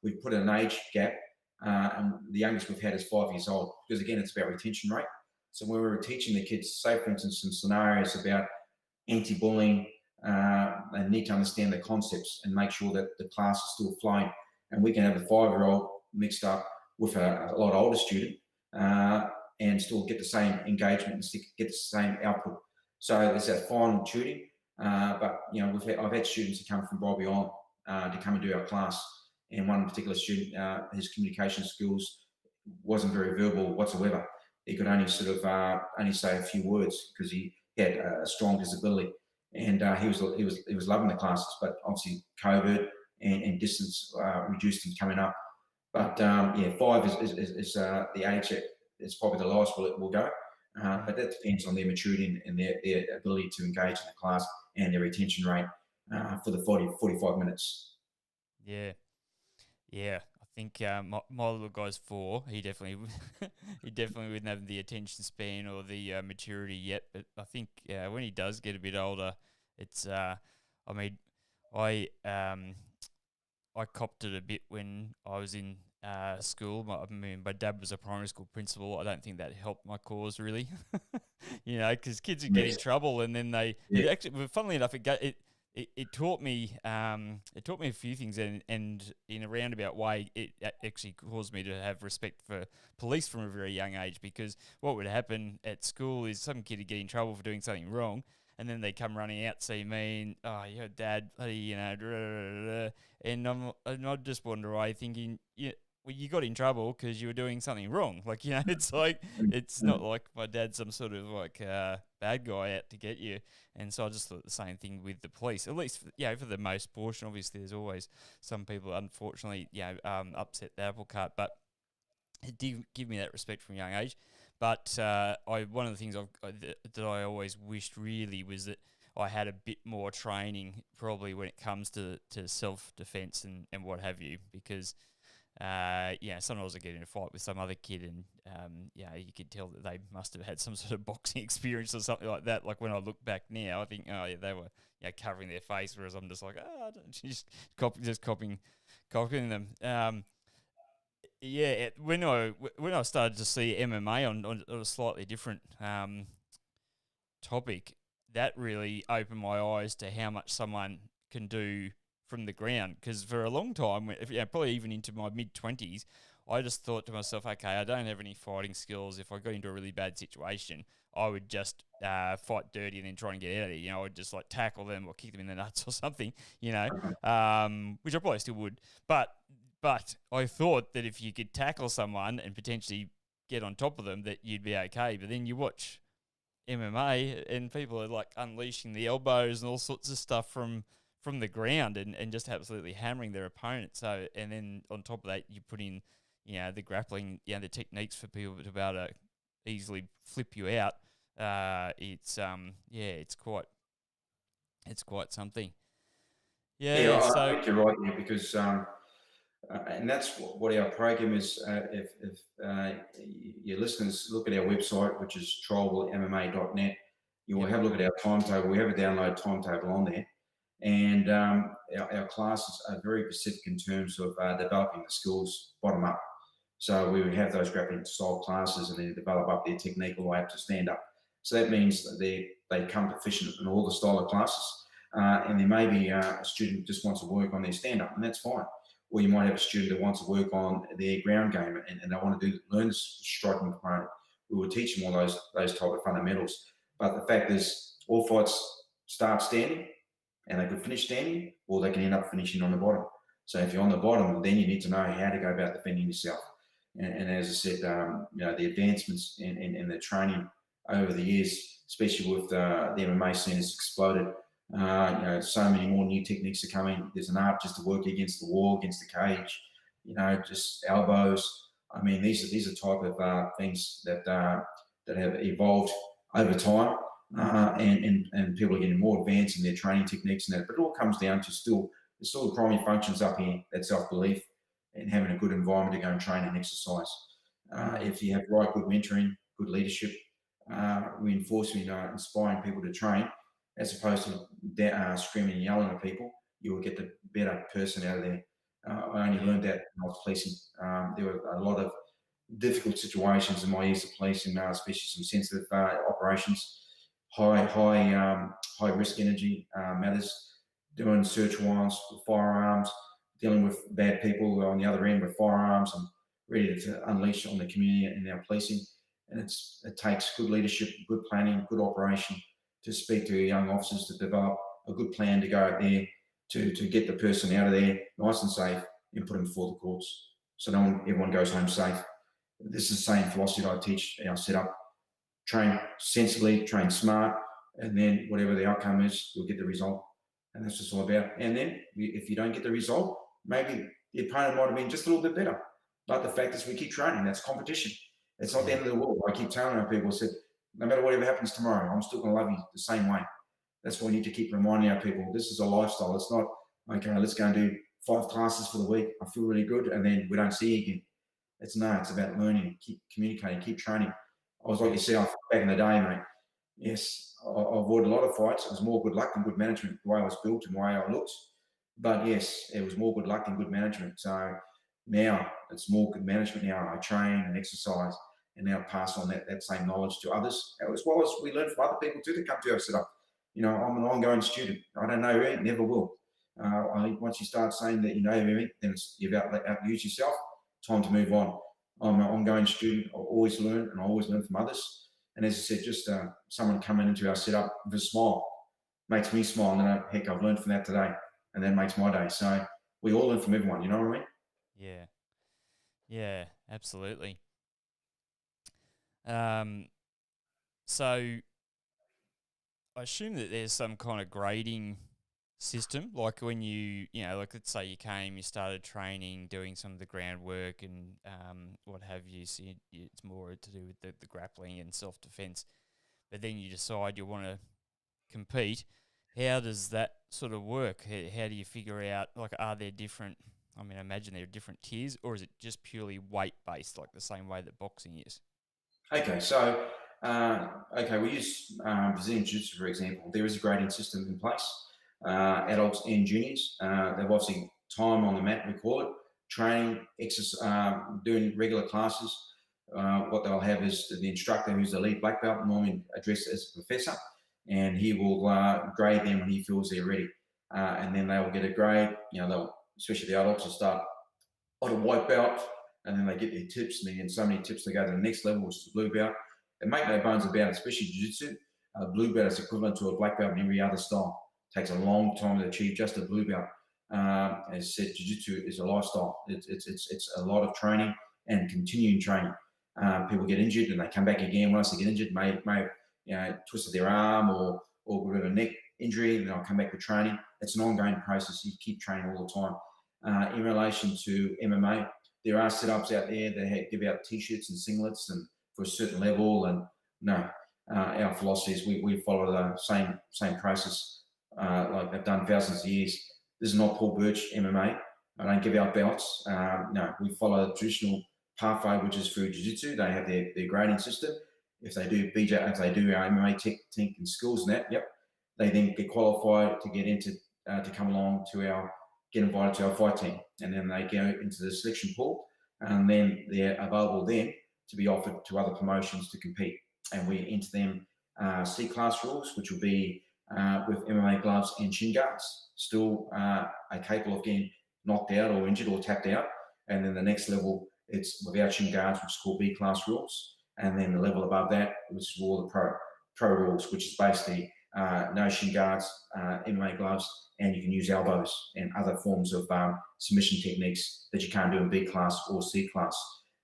Speaker 2: we've put an age gap, and the youngest we've had is 5 years old, because again, it's about retention rate. So when we were teaching the kids, say for instance, some scenarios about anti-bullying, they need to understand the concepts and make sure that the class is still flowing. And we can have a 5-year-old mixed up with a lot older student and still get the same engagement and get the same output. So there's that fine tuning. But I've had students that come from Bobby on to come and do our class. And one particular student, his communication skills wasn't very verbal whatsoever. He could only sort of only say a few words because he had a strong disability. And he was loving the classes, but obviously COVID and distance reduced him coming up. But 5 is the age that is probably the lowest will go. But that depends on their maturity and their ability to engage in the class and their retention rate for the 45 minutes.
Speaker 1: Yeah. I think my little guy's 4. He definitely wouldn't have the attention span or the maturity yet. But I think when he does get a bit older, it's I copped it a bit when I was in school. My dad was a primary school principal. I don't think that helped my cause really, because kids would get in trouble, and then it actually, funnily enough, it taught me a few things, and in a roundabout way, it actually caused me to have respect for police from a very young age, because what would happen at school is some kid would get in trouble for doing something wrong, and then they come running out, see me, and your dad, bloody, and I'd just wander away thinking, well, you got in trouble because you were doing something wrong. Like, it's like, it's not like my dad's some sort of like bad guy out to get you. And so I just thought the same thing with the police, at least, for the most portion. Obviously, there's always some people, unfortunately, upset the apple cart, but it did give me that respect from a young age. But one of the things that I always wished really was that I had a bit more training, probably when it comes to self-defense and what have you, because sometimes I get in a fight with some other kid, and you could tell that they must have had some sort of boxing experience or something like that. Like when I look back now, I think, they were covering their face, whereas I'm just like, just copying them. When I started to see MMA on a slightly different topic, that really opened my eyes to how much someone can do from the ground. Because for a long time, probably even into my mid-20s, I just thought to myself, okay, I don't have any fighting skills. If I got into a really bad situation, I would just fight dirty and then try and get out of it. I would just like tackle them or kick them in the nuts or something, which I probably still would. But I thought that if you could tackle someone and potentially get on top of them, that you'd be okay. But then you watch MMA and people are like unleashing the elbows and all sorts of stuff from the ground and just absolutely hammering their opponent. So, and then on top of that, you put in, the grappling, the techniques for people to be able to easily flip you out. It's quite something.
Speaker 2: I think you're right there, because and that's what our program is. If your listeners look at our website, which is tribalmma.net, you will have a look at our timetable. We have a download timetable on there. And our classes are very specific in terms of developing the skills bottom up. So we would have those grappling style classes and then develop up their technique all the way up to stand up. So that means that they become proficient in all the style of classes. And there may be a student who just wants to work on their stand up, and that's fine. Or you might have a student that wants to work on their ground game and they want to learn the striking component. We will teach them all those type of fundamentals. But the fact is, all fights start standing, and they could finish standing, or they can end up finishing on the bottom. So if you're on the bottom, then you need to know how to go about defending yourself. And as I said, the advancements in the training over the years, especially with the MMA scene, has exploded. So many more new techniques are coming. There's an art just to work against the wall, against the cage, just elbows. I mean, these are type of things that have evolved over time, and people are getting more advanced in their training techniques and that. But it all comes down to there's still the primary functions up here, that self-belief and having a good environment to go and train and exercise. If you have good mentoring, good leadership, reinforcing, inspiring people to train, as opposed to screaming and yelling at people, you will get the better person out of there. I only learned that when I was policing. There were a lot of difficult situations in my years of policing, especially some sensitive operations, high risk energy matters, doing search warrants with firearms, dealing with bad people on the other end with firearms and ready to unleash on the community and our policing. And it takes good leadership, good planning, good operation to speak to young officers to develop a good plan to go out there to get the person out of there nice and safe and put them before the courts. So everyone goes home safe. This is the same philosophy that I teach our setup. Train sensibly, train smart, and then whatever the outcome is, you'll get the result. And that's just all about. And then if you don't get the result, maybe the opponent might have been just a little bit better. But the fact is we keep training. That's competition. It's not the end of the world. I keep telling our people, I said, no matter whatever happens tomorrow, I'm still going to love you the same way. That's why we need to keep reminding our people, this is a lifestyle. It's not, okay, let's go and do 5 classes for the week. I feel really good. And then we don't see you again. It's about learning, keep communicating, keep training. I was like yourself back in the day, mate. Yes, I avoided a lot of fights. It was more good luck than good management, the way I was built and the way I looked. But yes, it was more good luck than good management. So now it's more good management. Now I train and exercise and now pass on that same knowledge to others, as well as we learn from other people too to come to our setup. I'm an ongoing student. I don't know everything, never will. Once you start saying that you know everything, then you've outused yourself. Time to move on. I'm an ongoing student. I always learn, and I always learn from others. And as I said, just someone coming into our setup with a smile makes me smile. And then, heck, I've learned from that today, and that makes my day. So we all learn from everyone. You know what I mean?
Speaker 1: Yeah, absolutely. So I assume that there's some kind of grading system, like when like let's say you started training, doing some of the groundwork and what have you, so it's more to do with the grappling and self-defense, but then you decide you want to compete. How does that sort of work? How do you figure out, like, are there different, I imagine there are different tiers, or is it just purely weight-based, like the same way that boxing is?
Speaker 2: Okay, so we use Brazilian Jiu-Jitsu, for example. There is a grading system in place. Adults and juniors. They've obviously time on the mat, we call it, training, exercise, doing regular classes. What they'll have is the instructor, who's the lead black belt, normally addressed as a professor, and he will grade them when he feels they're ready. And then they will get a grade. Especially the adults will start on a white belt, and then they get their tips, and then so many tips they go to the next level, which is the blue belt. And make no bones about it, especially jiu-jitsu. Blue belt is equivalent to a black belt in every other style. Takes a long time to achieve just a blue belt. As I said, jiu-jitsu is a lifestyle. It's a lot of training and continuing training. People get injured and they come back again. Once they get injured, may twisted their arm or a neck injury, and they'll come back with training. It's an ongoing process. You keep training all the time. In relation to MMA, there are setups out there that give out t-shirts and singlets and for a certain level. And no, our philosophy is we follow the same process. Like they've done thousands of years. This is not Paul Birch MMA. I don't give out belts. No, we follow the traditional pathway, which is through jiu-jitsu. They have their grading system. If they do if they do our MMA technique and skills and that, they then get qualified to get into to come along to get invited to our fight team, and then they go into the selection pool, and then they're available then to be offered to other promotions to compete. And we enter them C-class rules, which will be with MMA gloves and shin guards, still are capable of getting knocked out or injured or tapped out. And then the next level, it's without shin guards, which is called B-class rules. And then the level above that, which is all the pro rules, which is basically no shin guards, MMA gloves, and you can use elbows and other forms of submission techniques that you can't do in B-class or C-class.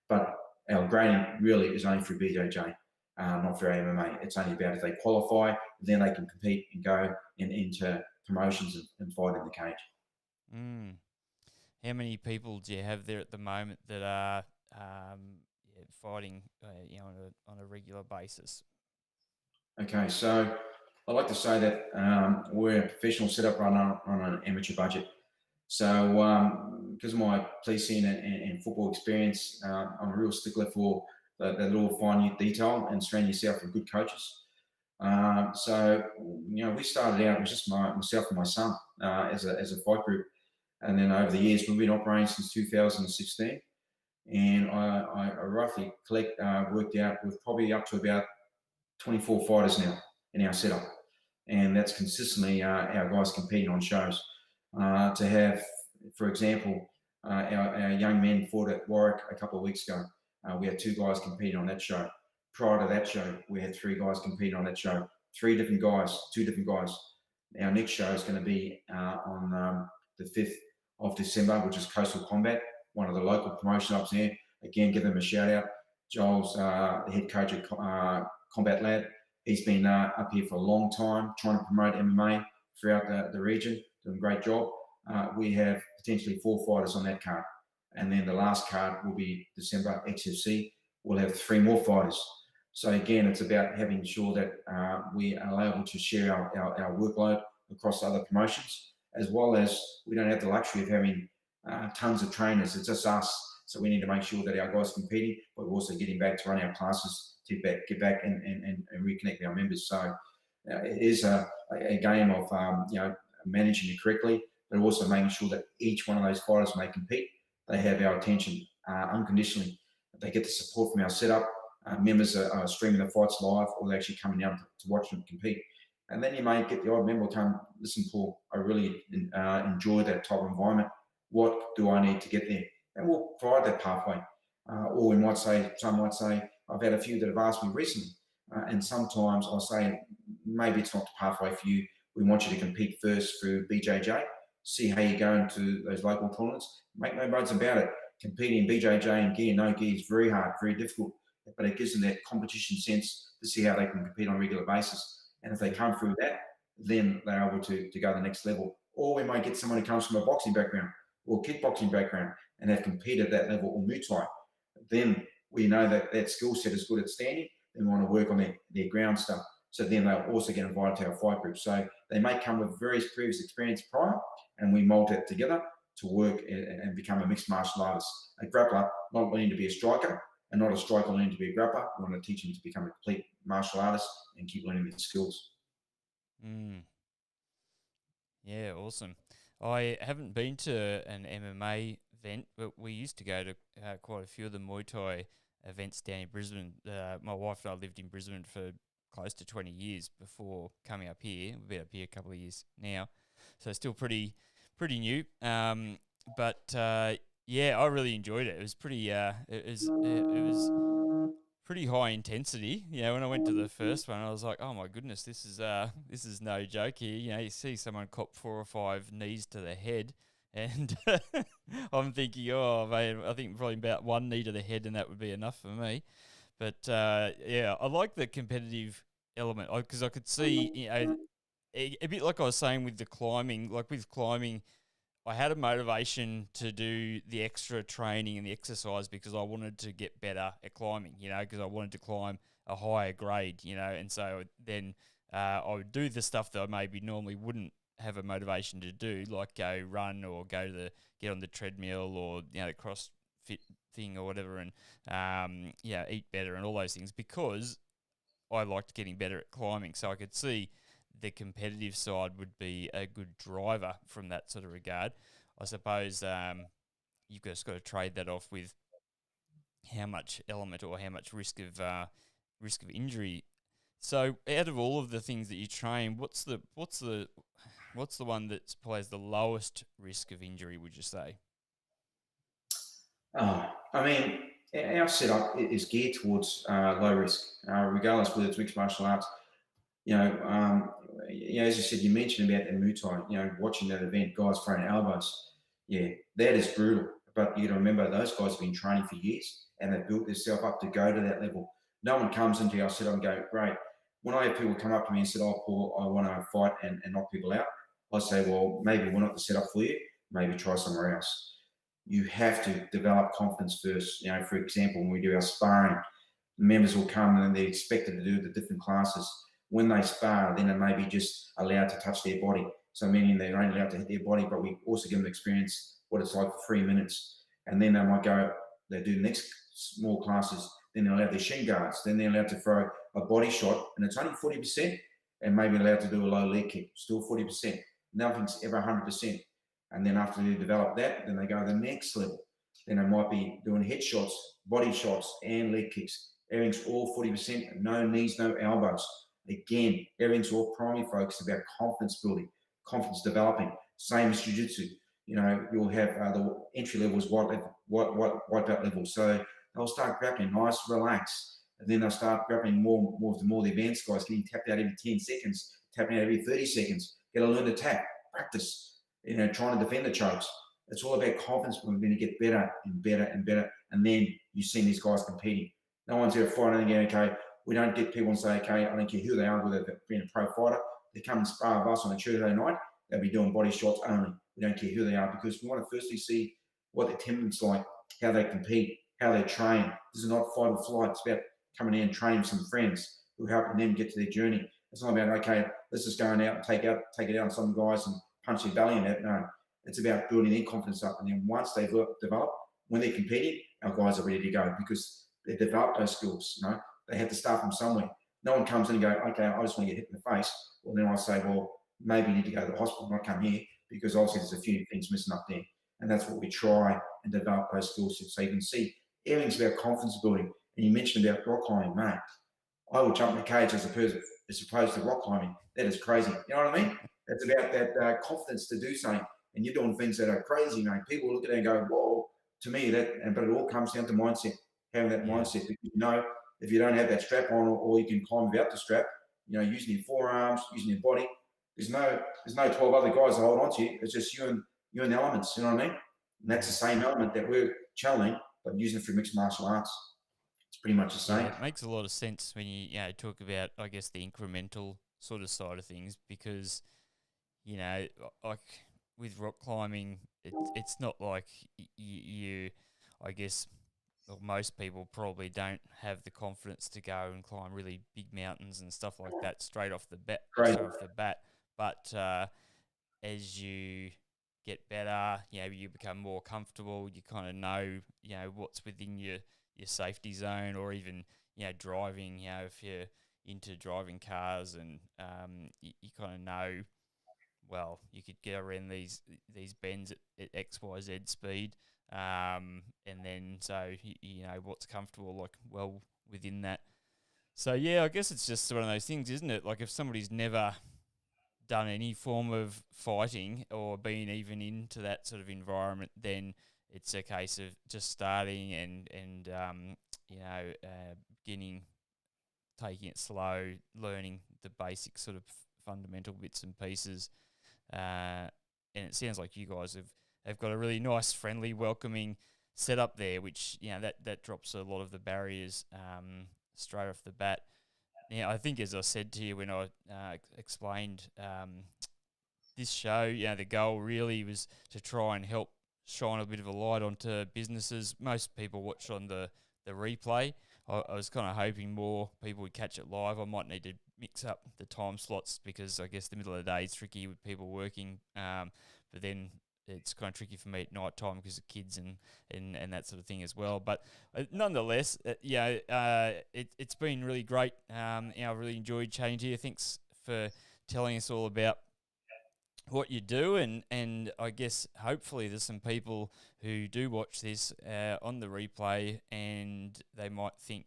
Speaker 2: But our grading really is only for BJJ. not for MMA. It's only about if they qualify, then they can compete and go into promotions and fight in the cage.
Speaker 1: Mm. How many people do you have there at the moment that are fighting, on a regular basis?
Speaker 2: Okay, so I like to say that we're a professional setup runner on an amateur budget. So because of my policing and football experience, I'm a real stickler for the little fine detail and surround yourself with good coaches. So we started out, it was just myself and my son as a fight group. And then over the years, we've been operating since 2016. And I roughly worked out we're probably up to about 24 fighters now in our setup. And that's consistently our guys competing on shows. To have, for example, our young men fought at Warwick a couple of weeks ago. We had 2 guys competing on that show. Prior to that show, we had 3 guys competing on that show. 3 different guys, 2 different guys. Our next show is going to be on the 5th of December, which is Coastal Combat, one of the local promotion ups there. Again, give them a shout out. Joel's the head coach at Combat Lab. He's been up here for a long time, trying to promote MMA throughout the region, doing a great job. We have potentially 4 fighters on that card. And then the last card will be December XFC. We'll have 3 more fighters. So again, it's about having sure that we are able to share our workload across other promotions, as well as we don't have the luxury of having tons of trainers. It's just us. So we need to make sure that our guys are competing, but we're also getting back to run our classes to get back and reconnect with our members. So it is a game of managing it correctly, but also making sure that each one of those fighters may compete. They have our attention unconditionally. They get the support from our setup. Members are streaming the fights live, or they're actually coming down to watch them compete. And then you may get the odd member come, listen, Paul, I really enjoy that type of environment. What do I need to get there? And we'll provide that pathway. Or we might say, some might say, I've had a few that have asked me recently. And sometimes I'll say, maybe it's not the pathway for you. We want you to compete first through BJJ, see how you go into those local tournaments. Make no bones about it. Competing in BJJ in gear, no gear is very hard, very difficult, but it gives them that competition sense to see how they can compete on a regular basis. And if they come through that, then they're able to go to the next level. Or we might get someone who comes from a boxing background or kickboxing background and have competed at that level, or Muay Thai. Then we know that skill set is good at standing. They want to work on their ground stuff. So then they'll also get invited to our fight group. So they may come with various previous experience prior, and we mold it together to work and become a mixed martial artist. A grappler, not wanting to be a striker, and not a striker learning to be a grappler. We want to teach them to become a complete martial artist and keep learning their skills.
Speaker 1: Mm. Yeah, awesome. I haven't been to an MMA event, but we used to go to quite a few of the Muay Thai events down in Brisbane. My wife and I lived in Brisbane for close to 20 years before coming up here. We've been up here a couple of years now, so still pretty new. But yeah, I really enjoyed it. It was pretty. It was pretty high intensity. When I went to the first one, I was like, oh my goodness, this is no joke here. You see someone cop 4 or 5 knees to the head, and I'm thinking, oh man, I think probably about 1 knee to the head, and that would be enough for me. But yeah, I like the competitive element because I could see, a bit like I was saying with the climbing. Like with climbing, I had a motivation to do the extra training and the exercise because I wanted to get better at climbing, because I wanted to climb a higher grade, and so then I would do the stuff that I maybe normally wouldn't have a motivation to do, like go run or get on the treadmill or, the CrossFit thing or whatever, and eat better and all those things, because I liked getting better at climbing. So I could see the competitive side would be a good driver from that sort of regard. I suppose you've just got to trade that off with how much element or how much risk of injury. So out of all of the things that you train, what's the one that plays the lowest risk of injury, would you say?
Speaker 2: I mean, our setup is geared towards low risk, regardless whether it's mixed martial arts. As you said, you mentioned about the Muay Thai, watching that event, guys throwing elbows. Yeah, that is brutal. But you got to remember, those guys have been training for years and they've built themselves up to go to that level. No one comes into you. I sit up and go, great. When I have people come up to me and say, oh, Paul, I want to fight and knock people out, I say, well, maybe we're not the setup for you. Maybe try somewhere else. You have to develop confidence first. You know, for example, when we do our sparring, members will come and they're expected to do the different classes. When they spar, then they may be just allowed to touch their body. So meaning they're only allowed to hit their body, but we also give them experience what it's like for 3 minutes. And then they might go, they do the next small classes, then they're allowed their shin guards, then they're allowed to throw a body shot, and it's only 40%, and maybe allowed to do a low leg kick, still 40%. Nothing's ever 100%. And then after they develop that, then they go to the next level. Then they might be doing headshots, body shots, and leg kicks. Everything's all 40%, no knees, no elbows. Again, everything's all primary focus about confidence building, confidence developing. Same as jiu-jitsu. You know, you'll have the entry levels, white belt level. So they'll start grappling nice, relax. And then they'll start grappling more the advanced guys, getting tapped out every 10 seconds, tapping out every 30 seconds. Got to learn to tap, practice, you know, trying to defend the chokes. It's all about confidence. We're going to get better and better and better. And then you see these guys competing. No one's ever fighting and going, okay, we don't get people and say, okay, I don't care who they are, whether they're being a pro fighter. They come and spar with us on a Tuesday night. They'll be doing body shots only. We don't care who they are because we want to firstly see what their temperament's like, how they compete, how they train. This is not fight or flight. It's about coming in and training some friends who are helping them get to their journey. It's not about, okay, let's just go out and take it out on some guys and punch their belly in that. No, it's about building their confidence up. And then once they've developed, when they're competing, our guys are ready to go because they've developed those skills. You know, they had to start from somewhere. No one comes in and go, okay, I just want to get hit in the face. Well, then I say, well, maybe you need to go to the hospital, not come here, because obviously there's a few things missing up there. And that's what we try and develop those skill sets. So you can see everything's about confidence building. And you mentioned about rock climbing, mate. I would jump in the cage as opposed to rock climbing. That is crazy. You know what I mean? It's about that confidence to do something. And you're doing things that are crazy, mate. People look at it and go, whoa, to me, but it all comes down to mindset, having that mindset. Because you know, if you don't have that strap on or you can climb without the strap, you know, using your forearms, using your body, there's no 12 other guys that hold on to you. It's just you and the elements, you know what I mean? And that's the same element that we're channeling, but using it for mixed martial arts. It's pretty much the same.
Speaker 1: Yeah, it makes a lot of sense when you talk about, I guess, the incremental sort of side of things because, you know, like with rock climbing, it's not like you, I guess, well, most people probably don't have the confidence to go and climb really big mountains and stuff like that straight off the bat. But as you get better, you know, you become more comfortable. You kind of know, you know, what's within your safety zone, or even, you know, driving. You know, if you're into driving cars, and you kind of know, well, you could get around these bends at X, Y, Z speed, and then so you know what's comfortable, like, well, within that. So yeah, I guess it's just one of those things, isn't it? Like if somebody's never done any form of fighting or been even into that sort of environment, then it's a case of just starting and you know, beginning, taking it slow, learning the basic sort of fundamental bits and pieces. And it sounds like you guys have got a really nice, friendly, welcoming setup there, which, you know, that drops a lot of the barriers straight off the bat. Now, I think, as I said to you when I explained this show, you know, the goal really was to try and help shine a bit of a light onto businesses. Most people watch on the replay. I was kind of hoping more people would catch it live. I might need to mix up the time slots because I guess the middle of the day is tricky with people working. But then it's kind of tricky for me at night time because of kids and that sort of thing as well. But nonetheless, it's been really great. You know, I really enjoyed chatting to you. Thanks for telling us all about what you do, and I guess hopefully there's some people who do watch this on the replay and they might think,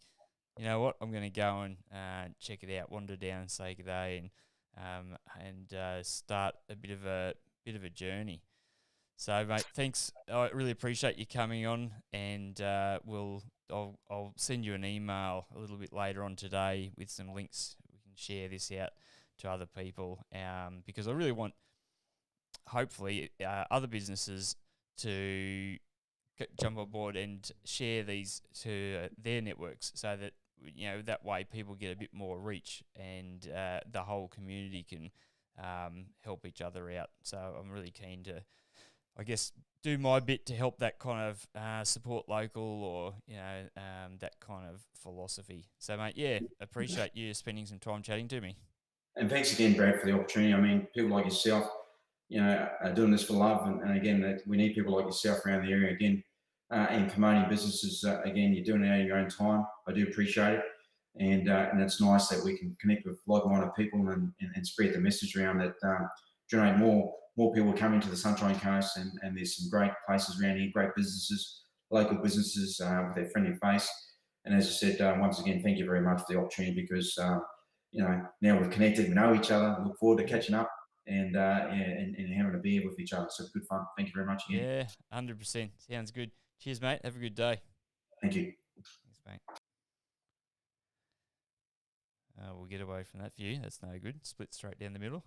Speaker 1: you know what, I'm going to go and check it out, wander down and say good day, and start a bit of a journey. So, mate, thanks. I really appreciate you coming on, and I'll send you an email a little bit later on today with some links. We can share this out to other people, because I really want, hopefully, other businesses to jump on board and share these to their networks, so that that way people get a bit more reach, and the whole community can help each other out. So I'm really keen to, I guess, do my bit to help that kind of support local, or that kind of philosophy. So, mate, yeah, appreciate you spending some time chatting to me.
Speaker 2: And thanks again, Brad, for the opportunity. I mean, people like yourself, are doing this for love. And again, we need people like yourself around the area again, and promoting businesses. Again, you're doing it out of your own time. I do appreciate it. And it's nice that we can connect with like-minded people and spread the message around that, generate more people coming to the Sunshine Coast. And there's some great places around here, great businesses, local businesses with their friendly face. And as I said, once again, thank you very much for the opportunity, because now we've connected, we know each other. Look forward to catching up and having a beer with each other. So good fun. Thank you very much again.
Speaker 1: Yeah, 100%. Sounds good. Cheers, mate. Have a good day.
Speaker 2: Thank you.
Speaker 1: Thanks, mate. We'll get away from that view. That's no good. Split straight down the middle.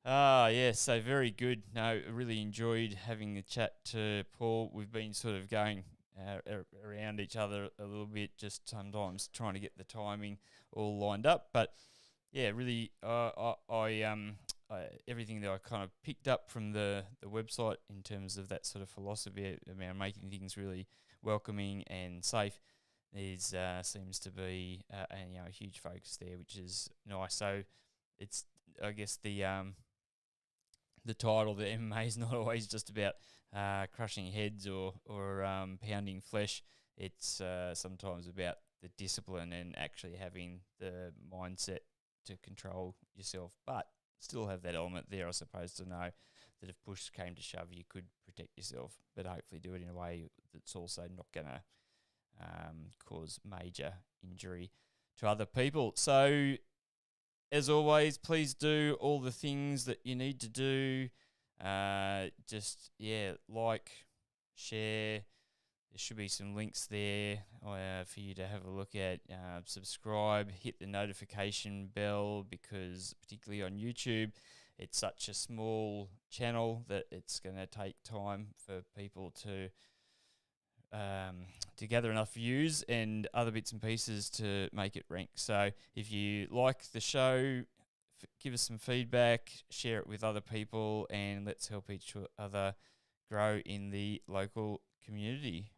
Speaker 1: Yeah, so very good. No, I really enjoyed having the chat to Paul. We've been sort of going around each other a little bit, just sometimes trying to get the timing all lined up. But yeah, really, everything that I kind of picked up from the website in terms of that sort of philosophy, making things really welcoming and safe, is seems to be a huge focus there, which is nice. So it's, I guess, the title, the MMA, is not always just about crushing heads or pounding flesh. It's sometimes about the discipline and actually having the mindset to control yourself, but still have that element there, I suppose, to know that if push came to shove, you could protect yourself, but hopefully do it in a way that's also not going to cause major injury to other people. So, as always, please do all the things that you need to do. Like, share. There should be some links there for you to have a look at. Subscribe, hit the notification bell, because particularly on YouTube, it's such a small channel that it's going to take time for people to gather enough views and other bits and pieces to make it rank. So if you like the show, give us some feedback, share it with other people, and let's help each other grow in the local community.